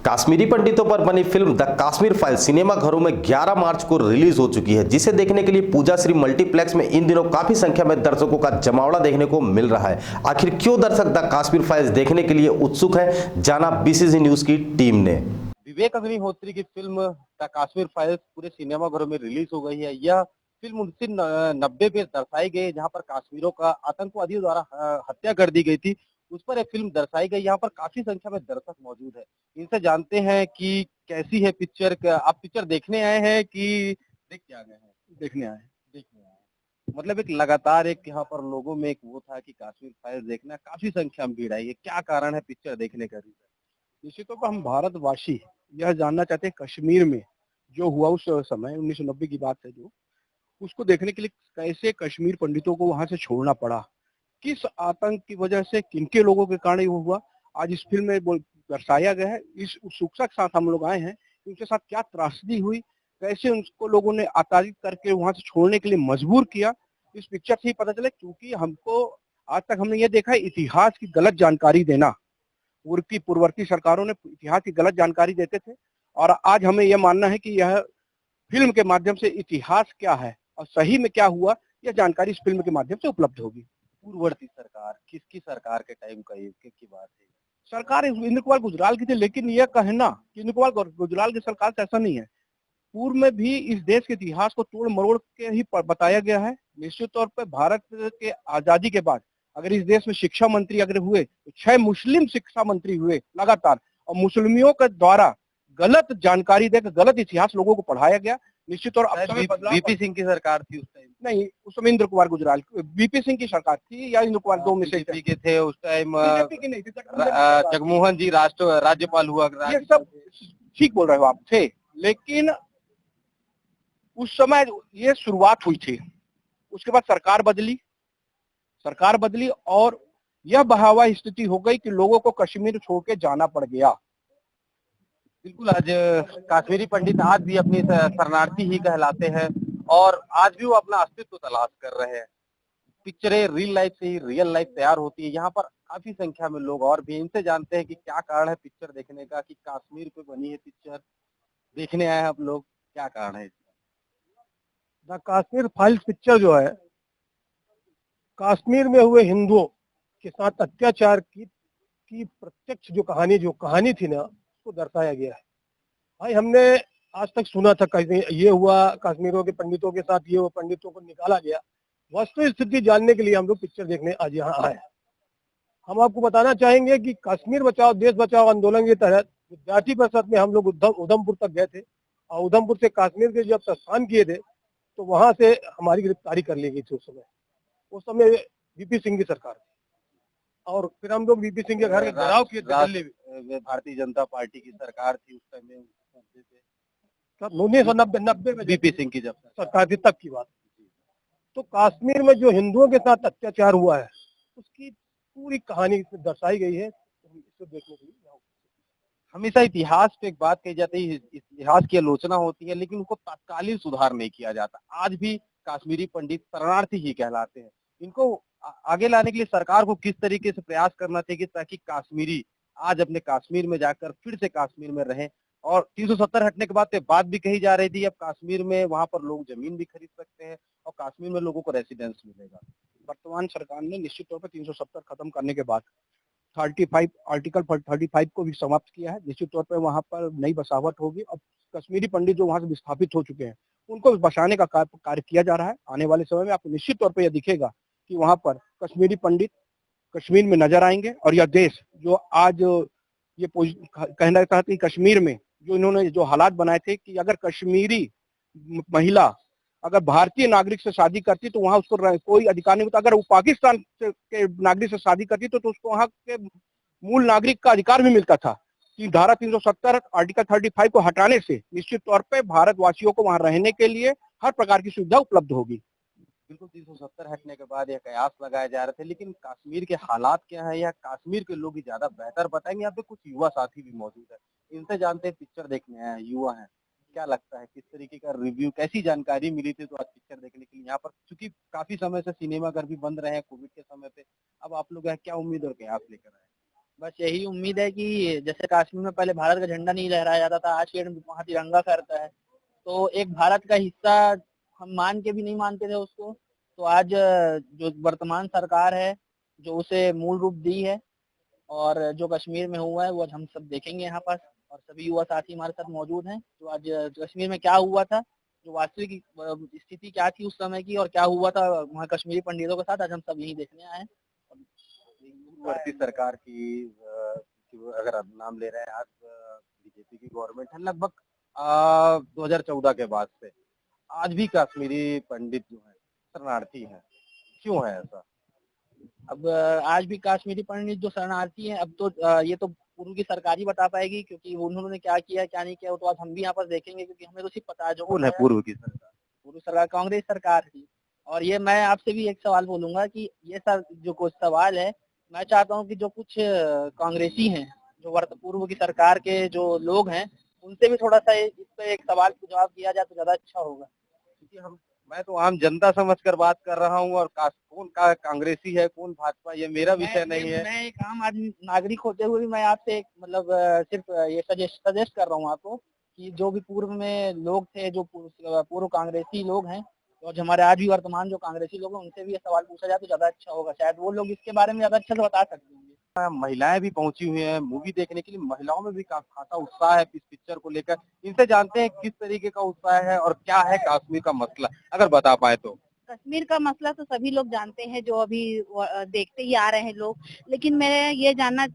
कश्मीरी पंडितों पर बनी film the Kashmir files cinema घरों में 11 मार्च को रिलीज हो चुकी है, जिसे देखने के लिए पूजा श्री मल्टीप्लेक्स में इन दिनों काफी संख्या में दर्शकों का जमावड़ा देखने को मिल रहा है। आखिर क्यों दर्शक द कश्मीर फाइल्स देखने के लिए उत्सुक है, जाना बीसीसी न्यूज की टीम ने। विवेक अग्निहोत्री की फिल्म द कश्मीर फाइल्स पूरे सिनेमा घरों में रिलीज हो गई है। यह फिल्म 1990 में दर्शाई गई, जहां पर कश्मीरियों का आतंकवादियों द्वारा हत्या कर दी गई थी। उस पर एक फिल्म दर्शाई गई। यहाँ पर काफी संख्या में दर्शक मौजूद है। इनसे जानते हैं कि कैसी है पिक्चर। आप पिक्चर देखने आए हैं कि देख के आ गए हैं? देखने आए हैं। देखने आए हैं। मतलब एक लगातार एक यहाँ पर लोगों में एक वो था कि कश्मीर फाइल्स देखना, काफी संख्या में भीड़ आई है। क्या कारण है पिक्चर देखने का? निश्चित तौर पर हम भारतवासी यह जानना चाहते हैं कश्मीर में जो हुआ उस समय 1990 की बात है, जो उसको देखने के लिए कैसे कश्मीर पंडितों को वहां से छोड़ना पड़ा, किस आतंक की वजह से, किनके लोगों के कारण ये हुआ, आज इस फिल्म में दर्शाया गया है। इस उत्सुकता के साथ हम लोग आए हैं, उनके साथ क्या त्रासदी हुई, कैसे उनको लोगों ने आताड़ित करके वहां से छोड़ने के लिए मजबूर किया, इस पिक्चर से ही पता चले। क्योंकि हमको आज तक हमने ये देखा है, इतिहास की गलत जानकारी देना, पूर्ववर्ती सरकारों ने इतिहास की गलत जानकारी देते थे, और आज हमें यह मानना है कि यह फिल्म के माध्यम से इतिहास क्या है और सही में क्या हुआ, यह जानकारी इस फिल्म के माध्यम से उपलब्ध होगी। पूर्ववर्ती सरकार किसकी सरकार के टाइम का ये की बात है? सरकार इंद्र कुमार गुजराल की थी, लेकिन यह कहना कि इंद्र कुमार गुजराल की सरकार से ऐसा नहीं है। पूर्व में भी इस देश के इतिहास को तोड़ मरोड़ के ही बताया गया है। निश्चित तौर पर भारत के आजादी के बाद अगर इस देश में शिक्षा मंत्री अगर हुए तो 6 मुस्लिम शिक्षा मंत्री हुए लगातार, और मुस्लिमों के द्वारा गलत जानकारी देकर गलत इतिहास लोगों को पढ़ाया गया। निश्चित तौर वीपी सिंह की सरकार थी उस टाइम? नहीं, उस समय इंद्र कुमार गुजराल, वीपी सिंह की सरकार थी या इंद्र कुमार, दो में से के थे उस टाइम। बीजेपी की नहीं थी, जगमोहन जी राज्यपाल हुआ। ये सब ठीक बोल रहे हो आप, थे, लेकिन उस समय ये शुरुआत हुई थी। उसके बाद सरकार बदली और यह बहावा स्थिति हो गई कि लोगों को कश्मीर छोड़ के जाना पड़ गया। बिल्कुल, आज कश्मीरी पंडित आज भी अपनी शरणार्थी ही कहलाते हैं और आज भी वो अपना अस्तित्व तलाश कर रहे हैं। पिक्चरें रियल लाइफ से ही रियल लाइफ तैयार होती है। यहाँ पर काफी संख्या में लोग और भी। इनसे जानते हैं कि क्या कारण है पिक्चर देखने का, कि कश्मीर पे बनी है पिक्चर, देखने आए हैं आप लोग, क्या कारण है? द कश्मीर फाइल्स पिक्चर जो है, कश्मीर में हुए हिंदुओं के साथ अत्याचार की प्रत्यक्ष जो कहानी थी ना, उसको दर्शाया गया है। भाई, हमने आज तक सुना था कहीं ये हुआ, कश्मीरों के पंडितों के साथ ये हुआ, पंडितों को निकाला गया। वस्तु स्थिति जानने के लिए हम लोग पिक्चर देखने आज यहाँ आए हैं। हम आपको बताना चाहेंगे कि कश्मीर बचाओ देश बचाओ आंदोलन के तहत विद्यार्थी परिषद में हम लोग उधमपुर तक गए थे, और उधमपुर से कश्मीर के जब प्रस्थान किए थे तो वहां से हमारी गिरफ्तारी कर ली गई थी। उस समय वीपी सिंह की सरकार थी, और फिर हम लोग वीपी सिंह के घर के घेराव किए थे। भारतीय जनता पार्टी की सरकार थी उस टाइम में, 1990 में वीपी सिंह की जब सरकार थी तब की बात। तो कश्मीर में जो हिंदुओं के साथ अत्याचार हुआ है उसकी पूरी कहानी दर्शाई गई है। इसको देखने के लिए हमेशा इतिहास पे एक बात कही जाती है, इतिहास की आलोचना होती है, लेकिन उनको तत्कालीन सुधार नहीं किया जाता। आज भी कश्मीरी पंडित शरणार्थी ही कहलाते हैं। इनको आगे लाने के लिए सरकार को किस तरीके से प्रयास करना चाहिए ताकि कश्मीरी आज अपने कश्मीर में जाकर फिर से कश्मीर में रहें। और 370 हटने के बाद तो बात भी कही जा रही थी अब कश्मीर में वहां पर लोग जमीन भी खरीद सकते हैं और कश्मीर में लोगों को रेसिडेंस मिलेगा। वर्तमान सरकार ने निश्चित तौर पर 370 खत्म करने के बाद 35 आर्टिकल 35 को भी समाप्त किया है। निश्चित तौर पर वहां पर नई बसावट होगी। अब कश्मीरी पंडित जो वहां से विस्थापित हो चुके हैं उनको बचाने का कार्य किया जा रहा है। आने वाले समय में आपको निश्चित तौर पर यह दिखेगा कि वहां पर कश्मीरी पंडित कश्मीर में नजर आएंगे, और यह देश जो आज ये कहना चाहते हैं कश्मीर में जो इन्होंने जो हालात बनाए थे कि अगर कश्मीरी महिला अगर भारतीय नागरिक से शादी करती तो वहां उसको कोई अधिकार नहीं होता। अगर वो पाकिस्तान के नागरिक से शादी करती तो उसको वहां के मूल नागरिक का अधिकार भी मिलता था। धारा 370 आर्टिकल 35 को हटाने से निश्चित तौर पे भारतवासियों को वहां रहने के लिए हर प्रकार की सुविधा उपलब्ध होगी। बिल्कुल, 370 हटने के बाद यह कयास लगाए जा रहे थे, लेकिन कश्मीर के हालात क्या है या कश्मीर के लोग ही ज्यादा बेहतर बताएंगे। यहाँ पे कुछ युवा साथी भी मौजूद है, इनसे जानते हैं, पिक्चर देखने आए हैं, युवा हैं, क्या लगता है किस तरीके का रिव्यू, कैसी जानकारी मिली थी तो आज पिक्चर देखने के लिए यहाँ पर, क्योंकि काफी समय से सिनेमा घर भी बंद रहे हैं कोविड के समय पे, अब आप लोग क्या उम्मीद और कयास लेकर आए? बस यही उम्मीद है कि जैसे कश्मीर में पहले भारत का झंडा नहीं लहराया जाता था, आज के डेट में वहाँ तिरंगा फहरता है। तो एक भारत का हिस्सा हम मान के भी नहीं मानते थे उसको, तो आज जो वर्तमान सरकार है, जो उसे मूल रूप दी है, और जो कश्मीर में हुआ है वो आज हम सब देखेंगे यहाँ पर। और सभी युवा साथी हमारे साथ मौजूद हैं, जो आज कश्मीर में क्या हुआ था, जो वास्तविक स्थिति क्या थी उस समय की, और क्या हुआ था वहाँ कश्मीरी पंडितों के साथ, आज हम सब यही देखने आए हैं। वर्ती सरकार की अगर आप नाम ले रहे हैं, आज बीजेपी की गवर्नमेंट है लगभग 2014 के बाद से आज भी कश्मीरी पंडित जो है शरणार्थी हैं, क्यों है ऐसा? अब आज भी कश्मीरी पंडित जो शरणार्थी हैं, अब तो ये तो पूर्व की सरकार ही बता पाएगी, क्योंकि उन्होंने क्या किया क्या नहीं किया वो तो आज हम भी यहाँ पर देखेंगे, क्योंकि हमें तो सिर्फ पता है जो कौन है पूर्व की सरकार? पूर्व सरकार कांग्रेस सरकार थी। और ये मैं आपसे भी एक सवाल बोलूंगा कि ये सर जो कुछ सवाल है, मैं चाहता हूँ कि जो कुछ कांग्रेसी हैं, जो पूर्व की सरकार के जो लोग हैं, उनसे भी थोड़ा सा इस पे एक सवाल का जवाब दिया जाए तो ज्यादा अच्छा होगा। क्योंकि मैं तो आम जनता समझकर बात कर रहा हूँ, और कौन का कांग्रेसी है कौन भाजपा, ये मेरा विषय नहीं है। मैं एक आम आदमी नागरिक होते हुए भी मैं आपसे एक मतलब सिर्फ ये सजेस्ट कर रहा हूँ आपको कि जो भी पूर्व में लोग थे, जो पूर्व कांग्रेसी लोग हैं, और जो हमारे आज भी वर्तमान जो कांग्रेसी लोग हैं, उनसे भी ये सवाल पूछा जाए तो ज्यादा अच्छा होगा। शायद वो लोग इसके बारे में ज्यादा अच्छा से बता सकते होंगे। महिलाएं भी पहुंची हुई हैं मूवी देखने के लिए, महिलाओं में भी खासा उत्साह है इस पिक्चर को लेकर। इनसे जानते हैं किस तरीके का उत्साह है और क्या है कश्मीर का मसला, अगर बता पाए तो। कश्मीर का मसला तो सभी लोग जानते हैं, जो अभी देखते ही आ रहे हैं लोग। लेकिन मैं ये जानना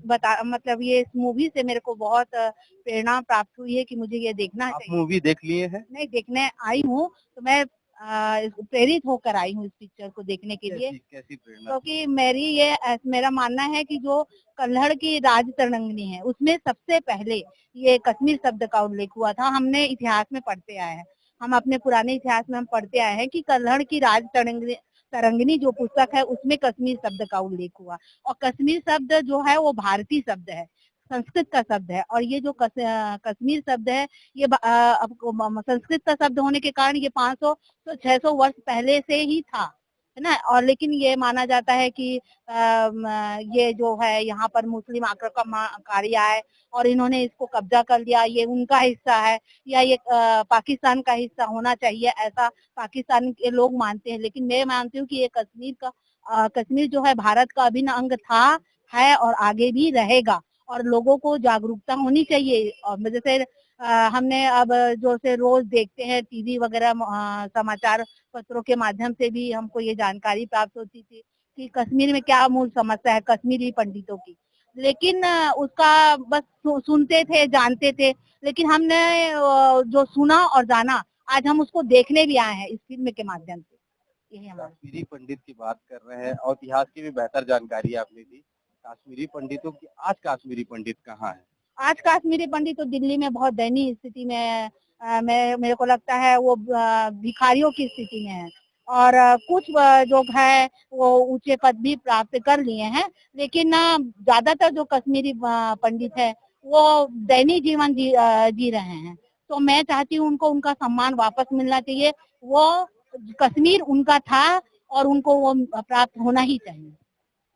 मतलब ये इस मूवी से मेरे को बहुत प्रेरणा प्राप्त हुई है कि मुझे ये देखना चाहिए। मूवी देख लिए हैं? नहीं, देखने आई हूँ, तो मैं प्रेरित होकर आई हूँ इस पिक्चर को देखने के लिए। कैसी प्रेरणा? क्योंकि मेरा मानना है कि जो कल्हड़ की राज तरंगिणी है, उसमें सबसे पहले ये कश्मीर शब्द का उल्लेख हुआ था। हमने इतिहास में पढ़ते आए हैं, हम अपने पुराने इतिहास में हम पढ़ते आए हैं कि कल्हड़ की राज तरंगिणी जो पुस्तक है, उसमें कश्मीर शब्द का उल्लेख हुआ। और कश्मीर शब्द जो है वो भारतीय शब्द है, संस्कृत का शब्द है। और ये जो कश्मीर शब्द है, ये संस्कृत का शब्द होने के कारण ये 500 तो 600 वर्ष पहले से ही था, है ना। और लेकिन ये माना जाता है कि ये जो है यहाँ पर मुस्लिम आक्रमणकारी आए और इन्होंने इसको कब्जा कर लिया, ये उनका हिस्सा है या ये पाकिस्तान का हिस्सा होना चाहिए, ऐसा पाकिस्तान के लोग मानते हैं। लेकिन मैं मानती हूँ कि ये कश्मीर जो है भारत का अभिन्न अंग था, है और आगे भी रहेगा। और लोगों को जागरूकता होनी चाहिए। और जैसे हमने अब जो से रोज देखते हैं टीवी वगैरह, समाचार पत्रों के माध्यम से भी हमको ये जानकारी प्राप्त होती थी कि कश्मीर में क्या मूल समस्या है कश्मीरी पंडितों की। लेकिन उसका बस सुनते थे, जानते थे, लेकिन हमने जो सुना और जाना, आज हम उसको देखने भी आए हैं इस फिल्म के माध्यम से। यही हमारा। कश्मीरी पंडित की बात कर रहे हैं और इतिहास की भी बेहतर जानकारी आपने दी। कश्मीरी पंडितों की, आज कश्मीरी पंडित कहाँ है? आज कश्मीरी पंडित तो दिल्ली में बहुत दयनीय स्थिति में है। मेरे को लगता है वो भिखारियों की स्थिति में है। और कुछ जो है वो ऊंचे पद भी प्राप्त कर लिए हैं, लेकिन ज्यादातर जो कश्मीरी पंडित है वो दयनीय जीवन जी रहे हैं। तो मैं चाहती हूँ उनको उनका सम्मान वापस मिलना चाहिए। वो कश्मीर उनका था और उनको वो प्राप्त होना ही चाहिए।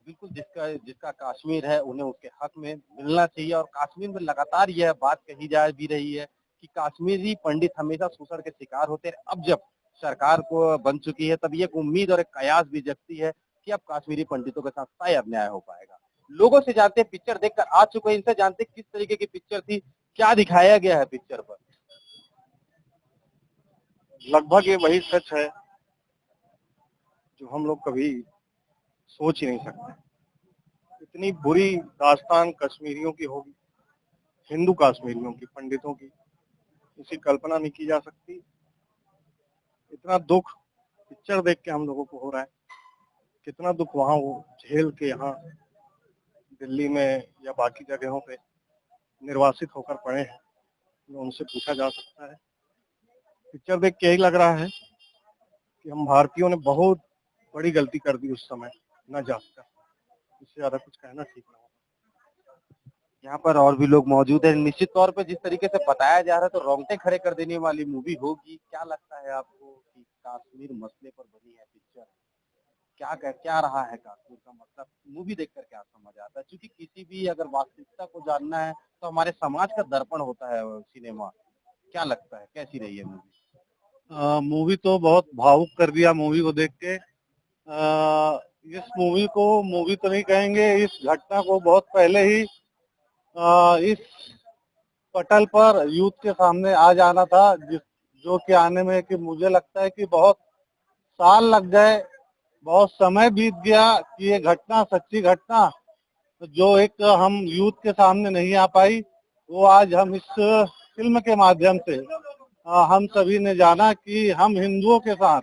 बिल्कुल, जिसका कश्मीर है उन्हें उसके हक में मिलना चाहिए। और कश्मीर में लगातार यह बात कही जा भी रही है कि कश्मीरी पंडित हमेशा शोषण के शिकार होते हैं। अब जब सरकार को बन चुकी है, तब एक उम्मीद और एक कयास भी जगती है कि अब कश्मीरी पंडितों के साथ शायद न्याय हो पाएगा। लोगों से जानते हैं, पिक्चर देखकर आ चुके हैं, इनसे जानते हैं किस तरीके की पिक्चर थी, क्या दिखाया गया है पिक्चर पर। लगभग ये वही सच है जो हम लोग कभी सोच ही नहीं सकते। इतनी बुरी दास्तान कश्मीरियों की होगी, हिंदू कश्मीरियों की, पंडितों की, इसकी कल्पना नहीं की जा सकती। इतना दुख पिक्चर देख के हम लोगों को हो रहा है, कितना दुख वहाँ वो झेल के यहाँ दिल्ली में या बाकी जगहों पे निर्वासित होकर पड़े हैं, उनसे पूछा जा सकता है। पिक्चर देख के यही लग रहा है कि हम भारतीयों ने बहुत बड़ी गलती कर दी उस समय न जानकर। इससे ज्यादा कुछ कहना ठीक ना होगा। यहाँ पर और भी लोग मौजूद हैं। निश्चित तौर पे जिस तरीके से बताया जा रहा है तो रोंगटे खड़े कर देने वाली मूवी होगी। क्या लगता है आपको कि कश्मीर मसले पर बनी है पिक्चर, क्या रहा है कश्मीर का मतलब मूवी देखकर क्या समझ आता है? क्योंकि किसी भी अगर वास्तविकता को जानना है तो हमारे समाज का दर्पण होता है सिनेमा। क्या लगता है कैसी रही है मूवी? मूवी तो बहुत भावुक कर दिया मूवी को देख के। इस मूवी को मूवी तो नहीं कहेंगे, इस घटना को बहुत पहले ही इस पटल पर यूथ के सामने आ जाना था, जो कि आने में कि मुझे लगता है कि बहुत साल लग गए, बहुत समय बीत गया कि ये घटना सच्ची घटना जो एक हम यूथ के सामने नहीं आ पाई, वो आज हम इस फिल्म के माध्यम से हम सभी ने जाना कि हम हिंदुओं के साथ,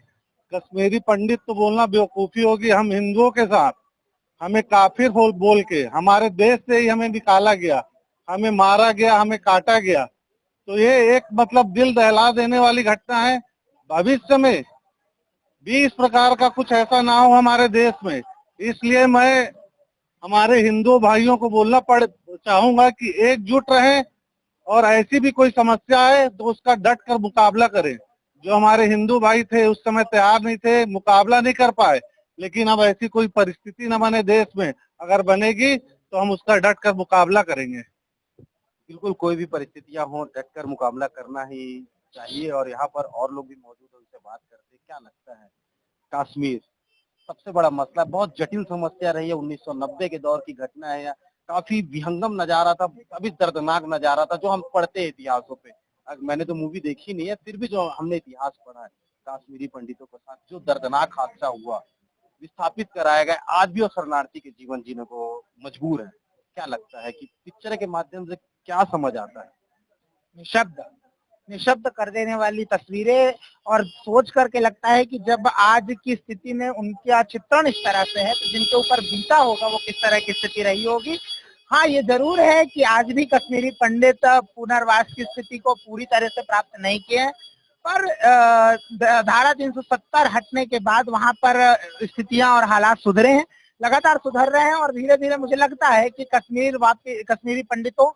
कश्मीरी पंडित तो बोलना बेवकूफी होगी, हम हिंदुओं के साथ हमें काफिर बोल के हमारे देश से ही हमें निकाला गया, हमें मारा गया, हमें काटा गया। तो ये एक मतलब दिल दहला देने वाली घटना है। भविष्य में भी इस प्रकार का कुछ ऐसा ना हो हमारे देश में, इसलिए मैं हमारे हिंदू भाइयों को बोलना चाहूंगा कि एकजुट रहें और ऐसी भी कोई समस्या है तो उसका डट कर मुकाबला करें। जो हमारे हिंदू भाई थे उस समय तैयार नहीं थे, मुकाबला नहीं कर पाए, लेकिन अब ऐसी कोई परिस्थिति न बने देश में, अगर बनेगी तो हम उसका डट कर मुकाबला करेंगे। बिल्कुल, कोई भी परिस्थितियां हो डट कर मुकाबला करना ही चाहिए और यहाँ पर और लोग भी मौजूद है, उनसे बात करते हैं। क्या लगता है कश्मीर सबसे बड़ा मसला, बहुत जटिल समस्या रही है, 1990 के दौर की घटना है, काफी विहंगम नजारा था, काफी दर्दनाक नजारा था जो हम पढ़ते हैं इतिहासों पे। मैंने तो मूवी देखी नहीं है, फिर भी जो हमने इतिहास पढ़ा है कश्मीरी पंडितों के साथ जो दर्दनाक हादसा हुआ, विस्थापित कराया गया, आज भी वो शरणार्थी के जीवन जीने को मजबूर है। क्या लगता है कि पिक्चर के माध्यम से क्या समझ आता है? निशब्द निशब्द कर देने वाली तस्वीरें, और सोच करके लगता है कि जब आज की स्थिति में उनका चित्रण इस तरह से है तो जिनके ऊपर बीता होगा वो किस तरह की स्थिति रही होगी। हाँ, ये जरूर है कि आज भी कश्मीरी पंडित पुनर्वास की स्थिति को पूरी तरह से प्राप्त नहीं किए हैं, पर धारा 370 हटने के बाद वहां पर स्थितियां और हालात सुधरे हैं, लगातार सुधर रहे हैं, और धीरे धीरे मुझे लगता है कि कश्मीरी पंडितों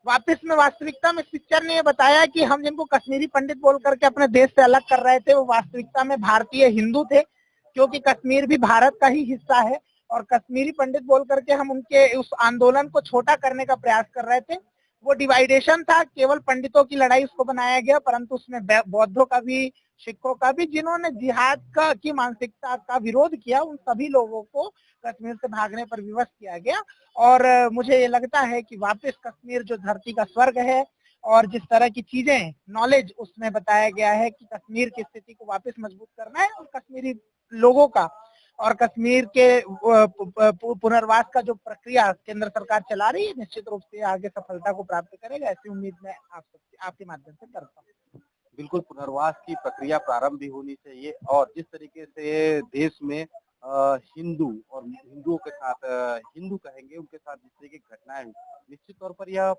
वापस में वास्तविकता में इस पिक्चर ने ये बताया कि हम जिनको कश्मीरी पंडित बोल करके अपने देश से अलग कर रहे थे वो वास्तविकता में भारतीय हिंदू थे, क्योंकि कश्मीर भी भारत का ही हिस्सा है। और कश्मीरी पंडित बोल करके हम उनके उस आंदोलन को छोटा करने का प्रयास कर रहे थे। वो डिवाइडेशन था, केवल पंडितों की लड़ाई उसको बनाया गया, परंतु उसमें बौद्धों का भी, सिखों का भी, जिन्होंने जिहाद की मानसिकता का विरोध किया, उन सभी लोगों को कश्मीर से भागने पर विवश किया गया। और मुझे ये लगता है कि वापस कश्मीर जो धरती का स्वर्ग है और जिस तरह की चीजें नॉलेज उसमें बताया गया है कि कश्मीर की स्थिति को वापस मजबूत करना है, और कश्मीरी लोगों का और कश्मीर के पुनर्वास का जो प्रक्रिया केंद्र सरकार चला रही है निश्चित रूप से आगे सफलता को प्राप्त करेगा, ऐसी उम्मीद मैं आपके माध्यम से करता हूँ। बिल्कुल, पुनर्वास की प्रक्रिया प्रारंभ भी होनी चाहिए और जिस तरीके से देश में हिंदू और हिंदुओं के साथ हिंदू कहेंगे उनके साथ जिस तरीके की घटनाएं हुई, निश्चित तौर पर यह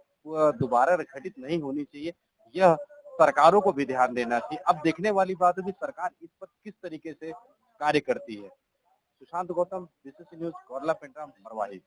दोबारा घटित नहीं होनी चाहिए। यह सरकारों को भी ध्यान देना चाहिए। अब देखने वाली बात है कि सरकार इस पर किस तरीके से कार्य करती है। Sushant Gautam, BCC news, Korla Pendra, Marwahi.